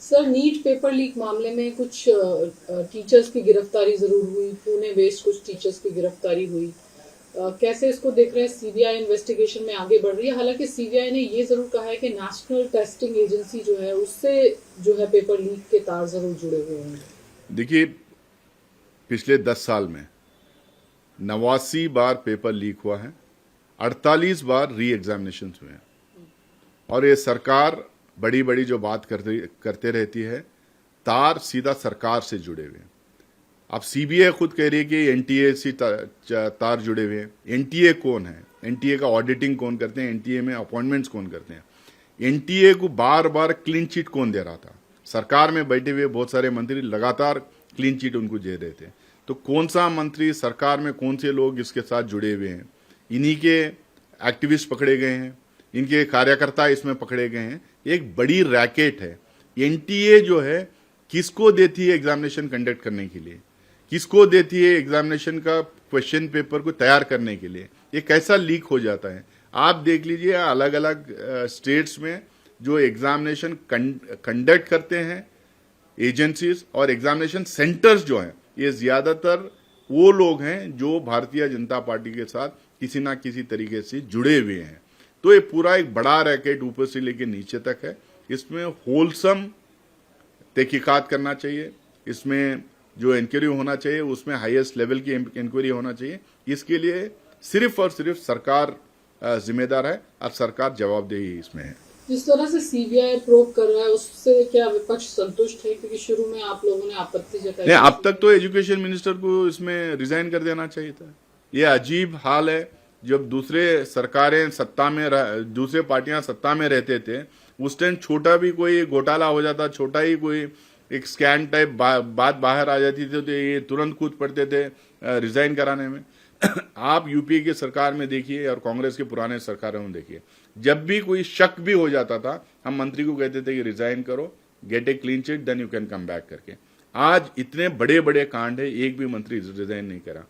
Sir, NEET paper leak मामले में कुछ टीचर्स की गिरफ्तारी जरूर हुई, पुणे बेस्ड कुछ टीचर्स की गिरफ्तारी हुई। कैसे इसको देख रहे हैं? सीबीआई इन्वेस्टिगेशन में आगे बढ़ रही है। हालांकि सीबीआई ने ये जरूर कहा है कि नेशनल टेस्टिंग एजेंसी जो है उससे जो है पेपर लीक के तार जरूर जुड़े हुए हैं। देखिए, पिछले 10 साल में 89 बार पेपर लीक हुआ है, 48 बार री एग्जामिनेशन हुए हैं। और ये सरकार बड़ी बड़ी जो बात करते रहती है, तार सीधा सरकार से जुड़े हुए हैं। अब सीबीआई खुद कह रही है कि एनटीए से तार जुड़े हुए हैं। एनटीए कौन है? एनटीए का ऑडिटिंग कौन करते हैं? एनटीए में अपॉइंटमेंट्स कौन करते हैं? एनटीए को बार बार क्लीन चिट कौन दे रहा था? सरकार में बैठे हुए बहुत सारे मंत्री लगातार क्लीन चिट उनको दे रहे थे। तो कौन सा मंत्री, सरकार में कौन से लोग इसके साथ जुड़े हुए हैं? इन्हीं के एक्टिविस्ट पकड़े गए हैं, इनके कार्यकर्ता इसमें पकड़े गए हैं। एक बड़ी रैकेट है। एनटीए जो है किसको देती है एग्जामिनेशन कंडक्ट करने के लिए, किसको देती है एग्जामिनेशन का क्वेश्चन पेपर को तैयार करने के लिए? ये कैसा लीक हो जाता है? आप देख लीजिए, अलग अलग स्टेट्स में जो एग्जामिनेशन कंडक्ट करते हैं एजेंसीज और एग्जामिनेशन सेंटर्स जो हैं, ये ज्यादातर वो लोग हैं जो भारतीय जनता पार्टी के साथ किसी ना किसी तरीके से जुड़े हुए हैं। तो ये पूरा एक बड़ा रैकेट ऊपर से लेकर नीचे तक है। इसमें होलसम तहकीकात करना चाहिए, इसमें जो इंक्वायरी होना चाहिए उसमें हाईएस्ट लेवल की इंक्वायरी होना चाहिए। इसके लिए सिर्फ और सिर्फ सरकार जिम्मेदार है और सरकार जवाबदेही इसमें है। जिस तरह से सीबीआई प्रोब कर रहा है उससे क्या विपक्ष संतुष्ट है? क्योंकि शुरू में आप लोगों ने आपत्ति जताई। नहीं, अब तक तो एजुकेशन मिनिस्टर को इसमें रिजाइन कर देना चाहिए था। ये अजीब हाल है। जब दूसरे सरकारें सत्ता में दूसरे पार्टियां सत्ता में रहते थे, उस टाइम छोटा भी कोई घोटाला हो जाता, छोटा ही कोई एक स्कैम टाइप बात बाहर आ जाती थी तो ये तुरंत कूद पड़ते थे रिजाइन कराने में। आप यूपीए की सरकार में देखिए और कांग्रेस के पुराने सरकारों में देखिए, जब भी कोई शक भी हो जाता था, हम मंत्री को कहते थे कि रिजाइन करो, get a clean chit, then you can come back करके। आज इतने बड़े बड़े कांड है, एक भी मंत्री रिजाइन नहीं करा।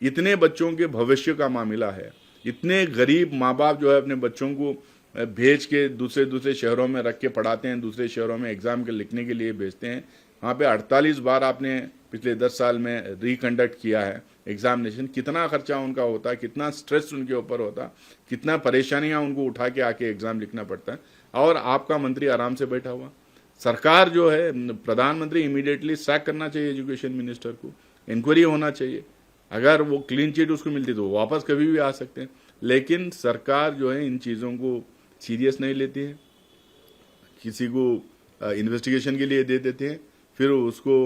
इतने बच्चों के भविष्य का मामला है, इतने गरीब माँ बाप जो है अपने बच्चों को भेज के दूसरे दूसरे शहरों में रख के पढ़ाते हैं, दूसरे शहरों में एग्जाम के लिखने के लिए भेजते हैं। वहाँ पे 48 बार आपने पिछले 10 साल में रिकंडक्ट किया है एग्जामिनेशन। कितना खर्चा उनका होता है, कितना स्ट्रेस उनके ऊपर होता है, कितना परेशानियां उनको उठा के आके एग्जाम लिखना पड़ता है, और आपका मंत्री आराम से बैठा हुआ। सरकार जो है, प्रधानमंत्री इमीडिएटली सैक करना चाहिए एजुकेशन मिनिस्टर को, इंक्वायरी होना चाहिए। अगर वो क्लीन चिट उसको मिलती तो वो वापस कभी भी आ सकते हैं। लेकिन सरकार जो है इन चीज़ों को सीरियस नहीं लेती है, किसी को इन्वेस्टिगेशन के लिए दे देते हैं, फिर उसको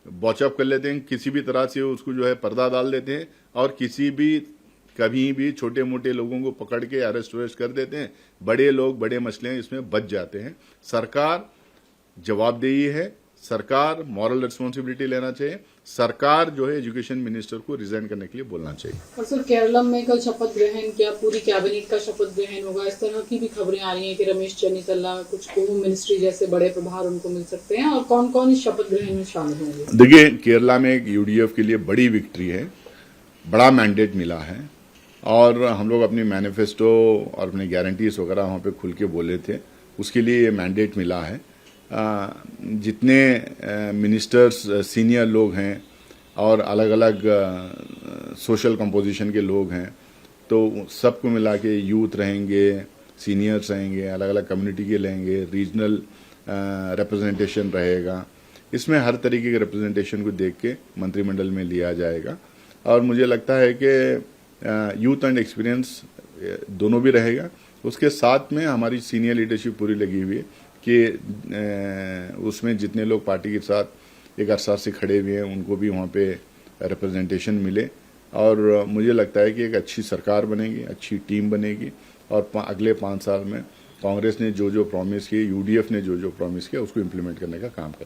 बॉचअप कर लेते हैं, किसी भी तरह से उसको जो है पर्दा डाल देते हैं, और किसी भी कभी भी छोटे मोटे लोगों को पकड़ के अरेस्ट वेस्ट कर देते हैं। बड़े लोग, बड़े मसले इसमें बच जाते हैं। सरकार जवाबदेही है, सरकार मॉरल रिस्पॉन्सिबिलिटी लेना चाहिए। सरकार जो है एजुकेशन मिनिस्टर को रिजाइन करने के लिए बोलना चाहिए। और सर, केरलम में कल शपथ ग्रहण, क्या पूरी कैबिनेट का शपथ ग्रहण होगा? इस तरह की भी खबरें आ रही हैं कि रमेश चन्नीतला, कुछ होम मिनिस्ट्री जैसे बड़े प्रभार उनको मिल सकते हैं। और कौन कौन इस शपथ ग्रहण में शामिल होंगे? देखिए, केरला में एक यूडीएफ के लिए बड़ी विक्ट्री है, बड़ा मैंडेट मिला है, और हम लोग अपनी मैनिफेस्टो और अपने गारंटीज वगैरह वहाँ पे खुल के बोले थे, उसके लिए ये मैंडेट मिला है। जितने मिनिस्टर्स सीनियर लोग हैं और अलग अलग सोशल कंपोजिशन के लोग हैं, तो सबको मिला के यूथ रहेंगे, सीनियर्स रहेंगे, अलग अलग कम्युनिटी के रहेंगे, रीजनल रिप्रेजेंटेशन रहेगा। इसमें हर तरीके के रिप्रेजेंटेशन को देख के मंत्रिमंडल में लिया जाएगा। और मुझे लगता है कि यूथ एंड एक्सपीरियंस दोनों भी रहेगा। उसके साथ में हमारी सीनियर लीडरशिप पूरी लगी हुई है कि उसमें जितने लोग पार्टी के साथ एक अरसा से खड़े हुए हैं उनको भी वहाँ पे रिप्रेजेंटेशन मिले। और मुझे लगता है कि एक अच्छी सरकार बनेगी, अच्छी टीम बनेगी, और अगले 5 साल में कांग्रेस ने जो जो प्रॉमिस किए, यूडीएफ ने जो जो प्रॉमिस किया, उसको इम्प्लीमेंट करने का काम करें।